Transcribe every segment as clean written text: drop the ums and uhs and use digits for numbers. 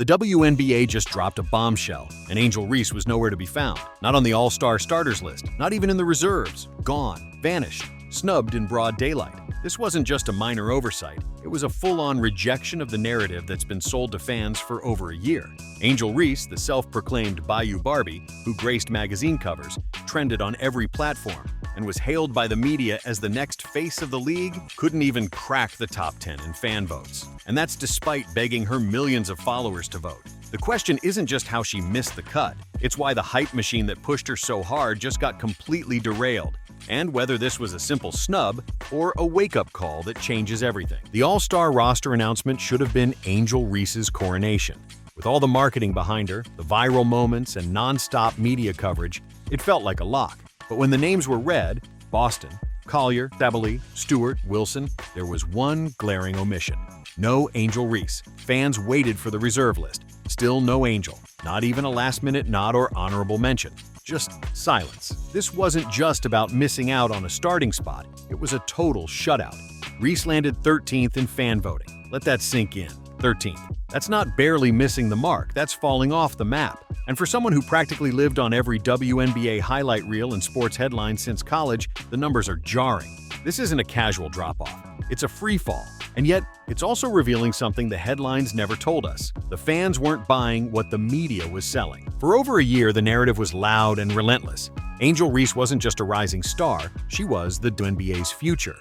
The WNBA just dropped a bombshell, and Angel Reese was nowhere to be found. Not on the All-Star starters list, not even in the reserves. Gone, vanished, snubbed in broad daylight. This wasn't just a minor oversight, it was a full-on rejection of the narrative that's been sold to fans for over a year. Angel Reese, the self-proclaimed Bayou Barbie, who graced magazine covers, trended on every platform, and was hailed by the media as the next face of the league, couldn't even crack the top 10 in fan votes. And that's despite begging her millions of followers to vote. The question isn't just how she missed the cut, it's why the hype machine that pushed her so hard just got completely derailed, and whether this was a simple snub or a wake-up call that changes everything. The All-Star roster announcement should have been Angel Reese's coronation. With all the marketing behind her, the viral moments, and non-stop media coverage, it felt like a lock. But when the names were read, Boston, Collier, Sabally, Stewart, Wilson, there was one glaring omission. No Angel Reese. Fans waited for the reserve list. Still no Angel. Not even a last-minute nod or honorable mention. Just silence. This wasn't just about missing out on a starting spot. It was a total shutout. Reese landed 13th in fan voting. Let that sink in. 13th. That's not barely missing the mark, that's falling off the map. And for someone who practically lived on every WNBA highlight reel and sports headline since college, the numbers are jarring. This isn't a casual drop-off, it's a free fall. And yet, it's also revealing something the headlines never told us. The fans weren't buying what the media was selling. For over a year, the narrative was loud and relentless. Angel Reese wasn't just a rising star, she was the WNBA's future.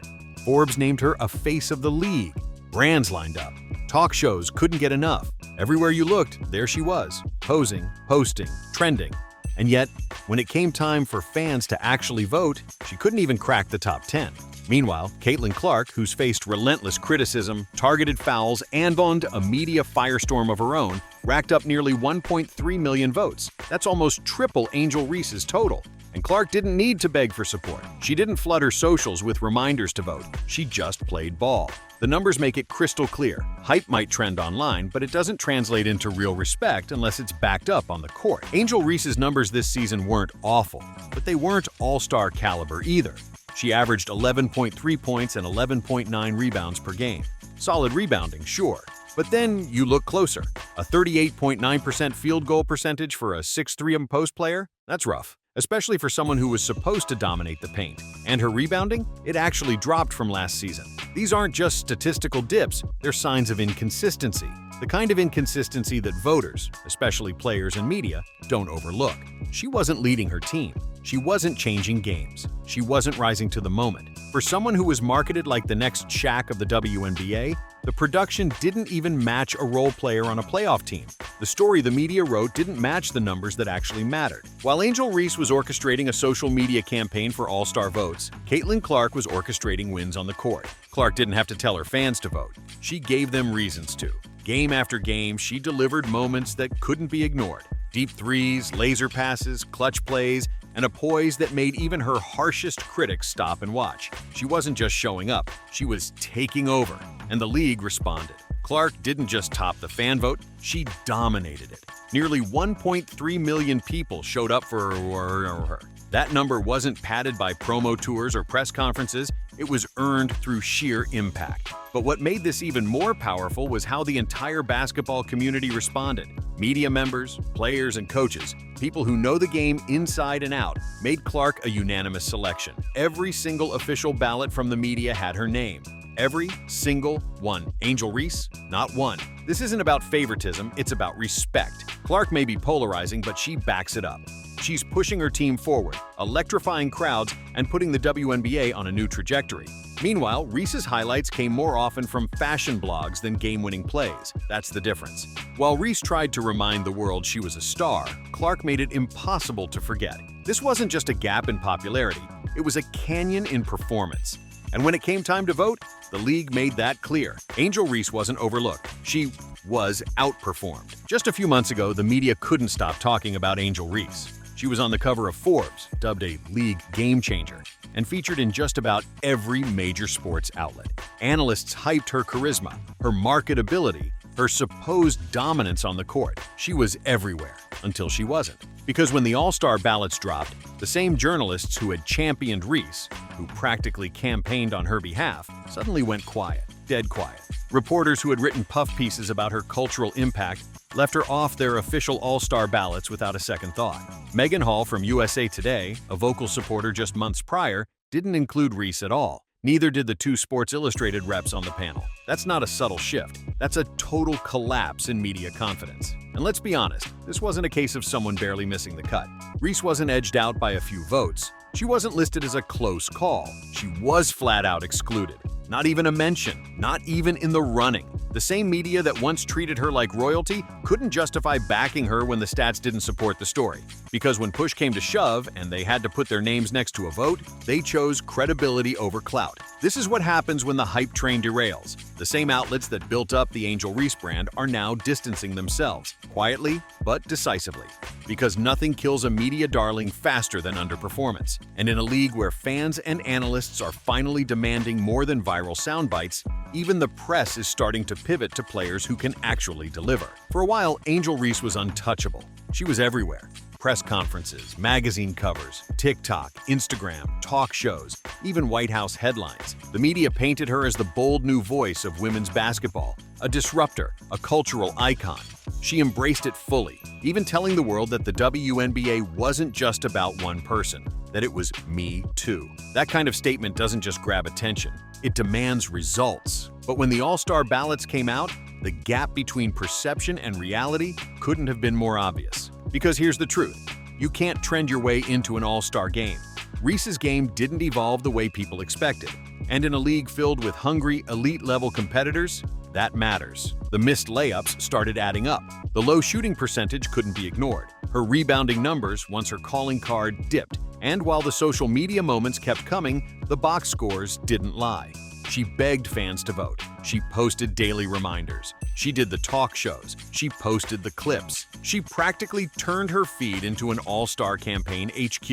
Forbes named her a face of the league. Brands lined up. Talk shows couldn't get enough. Everywhere you looked, there she was, posing, posting, trending. And yet, when it came time for fans to actually vote, she couldn't even crack the top 10. Meanwhile, Caitlin Clark, who's faced relentless criticism, targeted fouls, and spawned a media firestorm of her own, racked up nearly 1.3 million votes. That's almost triple Angel Reese's total. And Clark didn't need to beg for support. She didn't flood her socials with reminders to vote. She just played ball. The numbers make it crystal clear. Hype might trend online, but it doesn't translate into real respect unless it's backed up on the court. Angel Reese's numbers this season weren't awful, but they weren't all-star caliber either. She averaged 11.3 points and 11.9 rebounds per game. Solid rebounding, sure. But then you look closer. A 38.9% field goal percentage for a 6'3" post player? That's rough, especially for someone who was supposed to dominate the paint. And her rebounding? It actually dropped from last season. These aren't just statistical dips, they're signs of inconsistency. The kind of inconsistency that voters, especially players and media, don't overlook. She wasn't leading her team. She wasn't changing games. She wasn't rising to the moment. For someone who was marketed like the next Shaq of the WNBA, the production didn't even match a role player on a playoff team. The story the media wrote didn't match the numbers that actually mattered. While Angel Reese was orchestrating a social media campaign for all-star votes, Caitlin Clark was orchestrating wins on the court. Clark didn't have to tell her fans to vote. She gave them reasons to. Game after game, she delivered moments that couldn't be ignored. Deep threes, laser passes, clutch plays, and a poise that made even her harshest critics stop and watch. She wasn't just showing up, she was taking over, and the league responded. Clark didn't just top the fan vote, she dominated it. Nearly 1.3 million people showed up for her. That number wasn't padded by promo tours or press conferences, it was earned through sheer impact. But what made this even more powerful was how the entire basketball community responded. Media members, players, and coaches, people who know the game inside and out, made Clark a unanimous selection. Every single official ballot from the media had her name. Every single one. Angel Reese? Not one. This isn't about favoritism, it's about respect. Clark may be polarizing, but she backs it up. She's pushing her team forward, electrifying crowds, and putting the WNBA on a new trajectory. Meanwhile, Reese's highlights came more often from fashion blogs than game-winning plays. That's the difference. While Reese tried to remind the world she was a star, Clark made it impossible to forget. This wasn't just a gap in popularity, it was a canyon in performance. And when it came time to vote, the league made that clear. Angel Reese wasn't overlooked. She was outperformed. Just a few months ago, the media couldn't stop talking about Angel Reese. She was on the cover of Forbes, dubbed a league game-changer, and featured in just about every major sports outlet. Analysts hyped her charisma, her marketability, her supposed dominance on the court. She was everywhere, until she wasn't. Because when the All-Star ballots dropped, the same journalists who had championed Reese, who practically campaigned on her behalf, suddenly went quiet, dead quiet. Reporters who had written puff pieces about her cultural impact left her off their official all-star ballots without a second thought. Megan Hall from USA Today, a vocal supporter just months prior, didn't include Reese at all. Neither did the two Sports Illustrated reps on the panel. That's not a subtle shift. That's a total collapse in media confidence. And let's be honest, this wasn't a case of someone barely missing the cut. Reese wasn't edged out by a few votes. She wasn't listed as a close call. She was flat out excluded. Not even a mention, not even in the running. The same media that once treated her like royalty couldn't justify backing her when the stats didn't support the story. Because when push came to shove and they had to put their names next to a vote, they chose credibility over clout. This is what happens when the hype train derails. The same outlets that built up the Angel Reese brand are now distancing themselves, quietly but decisively. Because nothing kills a media darling faster than underperformance. And in a league where fans and analysts are finally demanding more than viral sound bites, even the press is starting to pivot to players who can actually deliver. For a while, Angel Reese was untouchable. She was everywhere. Press conferences, magazine covers, TikTok, Instagram, talk shows, even White House headlines. The media painted her as the bold new voice of women's basketball, a disruptor, a cultural icon. She embraced it fully, even telling the world that the WNBA wasn't just about one person, that it was me too. That kind of statement doesn't just grab attention, it demands results. But when the All-Star ballots came out, the gap between perception and reality couldn't have been more obvious. Because here's the truth, you can't trend your way into an all-star game. Reese's game didn't evolve the way people expected. And in a league filled with hungry, elite-level competitors, that matters. The missed layups started adding up. The low shooting percentage couldn't be ignored. Her rebounding numbers once her calling card dipped. And while the social media moments kept coming, the box scores didn't lie. She begged fans to vote. She posted daily reminders. She did the talk shows. She posted the clips. She practically turned her feed into an all-star campaign HQ.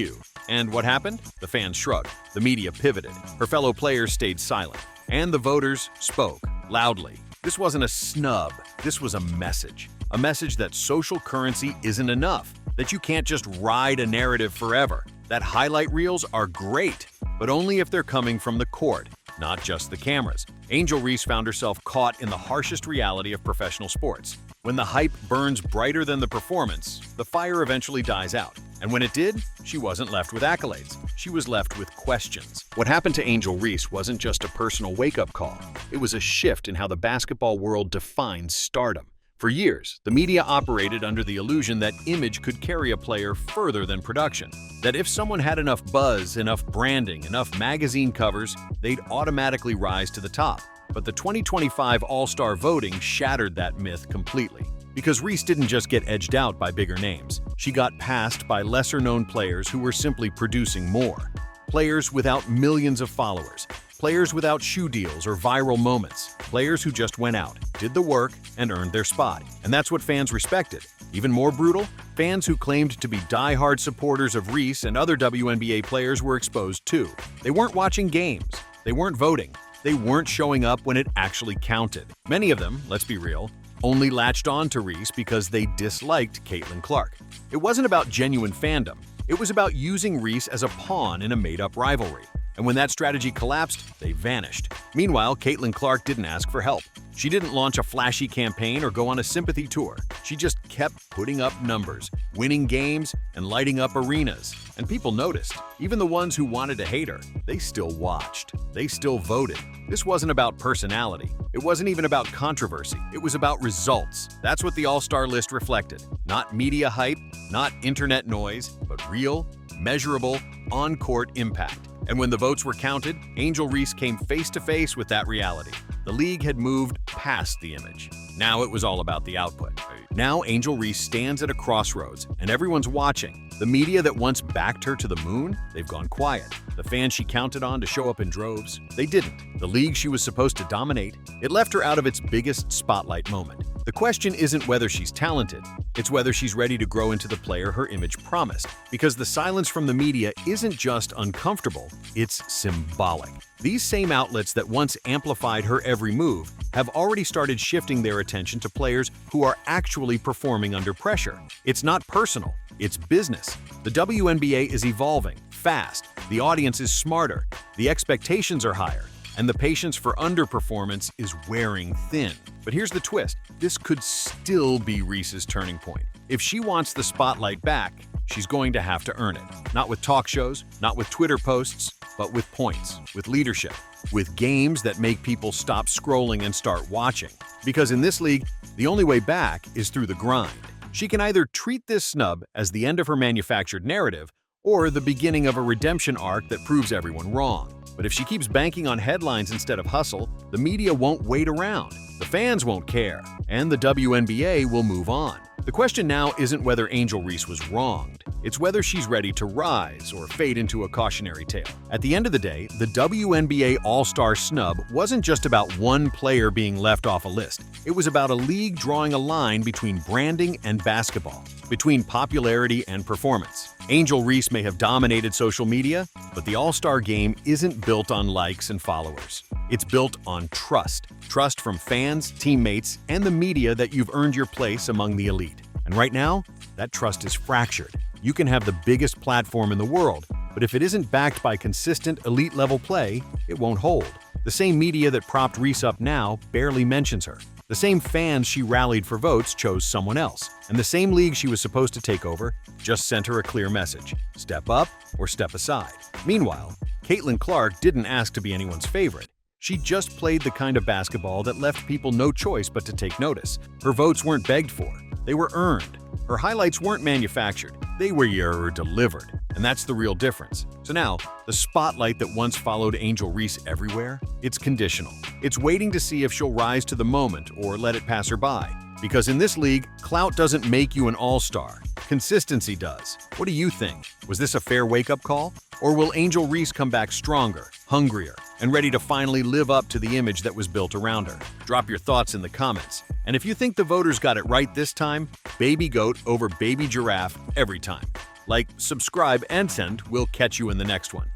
And what happened? The fans shrugged. The media pivoted. Her fellow players stayed silent. And the voters spoke loudly. This wasn't a snub. This was a message. A message that social currency isn't enough. That you can't just ride a narrative forever. That highlight reels are great, but only if they're coming from the court, not just the cameras. Angel Reese found herself caught in the harshest reality of professional sports. When the hype burns brighter than the performance, the fire eventually dies out. And when it did, she wasn't left with accolades. She was left with questions. What happened to Angel Reese wasn't just a personal wake-up call. It was a shift in how the basketball world defines stardom. For years, the media operated under the illusion that image could carry a player further than production. That if someone had enough buzz, enough branding, enough magazine covers, they'd automatically rise to the top. But the 2025 All-Star voting shattered that myth completely. Because Reese didn't just get edged out by bigger names. She got passed by lesser-known players who were simply producing more. Players without millions of followers. Players without shoe deals or viral moments. Players who just went out, did the work, and earned their spot. And that's what fans respected. Even more brutal, fans who claimed to be die-hard supporters of Reese and other WNBA players were exposed too. They weren't watching games. They weren't voting. They weren't showing up when it actually counted. Many of them, let's be real, only latched on to Reese because they disliked Caitlin Clark. It wasn't about genuine fandom. It was about using Reese as a pawn in a made-up rivalry. And when that strategy collapsed, they vanished. Meanwhile, Caitlin Clark didn't ask for help. She didn't launch a flashy campaign or go on a sympathy tour. She just kept putting up numbers, winning games, and lighting up arenas. And people noticed. Even the ones who wanted to hate her, they still watched. They still voted. This wasn't about personality. It wasn't even about controversy. It was about results. That's what the All-Star list reflected. Not media hype, not internet noise, but real, measurable, on-court impact. And when the votes were counted, Angel Reese came face-to-face with that reality. The league had moved past the image. Now it was all about the output. Now Angel Reese stands at a crossroads, and everyone's watching. The media that once backed her to the moon, they've gone quiet. The fans she counted on to show up in droves, they didn't. The league she was supposed to dominate, it left her out of its biggest spotlight moment. The question isn't whether she's talented, it's whether she's ready to grow into the player her image promised. Because the silence from the media isn't just uncomfortable, it's symbolic. These same outlets that once amplified her every move have already started shifting their attention to players who are actually performing under pressure. It's not personal, it's business. The WNBA is evolving, fast, the audience is smarter, the expectations are higher. and the patience for underperformance is wearing thin. But here's the twist. This could still be Reese's turning point. If she wants the spotlight back, she's going to have to earn it. Not with talk shows, not with Twitter posts, but with points, with leadership, with games that make people stop scrolling and start watching. Because in this league, the only way back is through the grind. She can either treat this snub as the end of her manufactured narrative or the beginning of a redemption arc that proves everyone wrong. But if she keeps banking on headlines instead of hustle, the media won't wait around, the fans won't care, and the WNBA will move on. The question now isn't whether Angel Reese was wronged. It's whether she's ready to rise or fade into a cautionary tale. At the end of the day, the WNBA All-Star snub wasn't just about one player being left off a list. It was about a league drawing a line between branding and basketball, between popularity and performance. Angel Reese may have dominated social media, but the All-Star game isn't built on likes and followers. It's built on trust. Trust from fans, teammates, and the media that you've earned your place among the elite. And right now, that trust is fractured. You can have the biggest platform in the world, but if it isn't backed by consistent elite-level play, it won't hold. The same media that propped Reese up now barely mentions her. The same fans she rallied for votes chose someone else. And the same league she was supposed to take over just sent her a clear message: step up or step aside. Meanwhile, Caitlin Clark didn't ask to be anyone's favorite. She just played the kind of basketball that left people no choice but to take notice. Her votes weren't begged for, they were earned. Her highlights weren't manufactured, they were delivered. And that's the real difference. So now, the spotlight that once followed Angel Reese everywhere, it's conditional. It's waiting to see if she'll rise to the moment or let it pass her by. Because in this league, clout doesn't make you an all-star. Consistency does. What do you think? Was this a fair wake-up call? Or will Angel Reese come back stronger, hungrier, and ready to finally live up to the image that was built around her? Drop your thoughts in the comments. And if you think the voters got it right this time, baby goat over baby giraffe every time. Like, subscribe, and we'll catch you in the next one.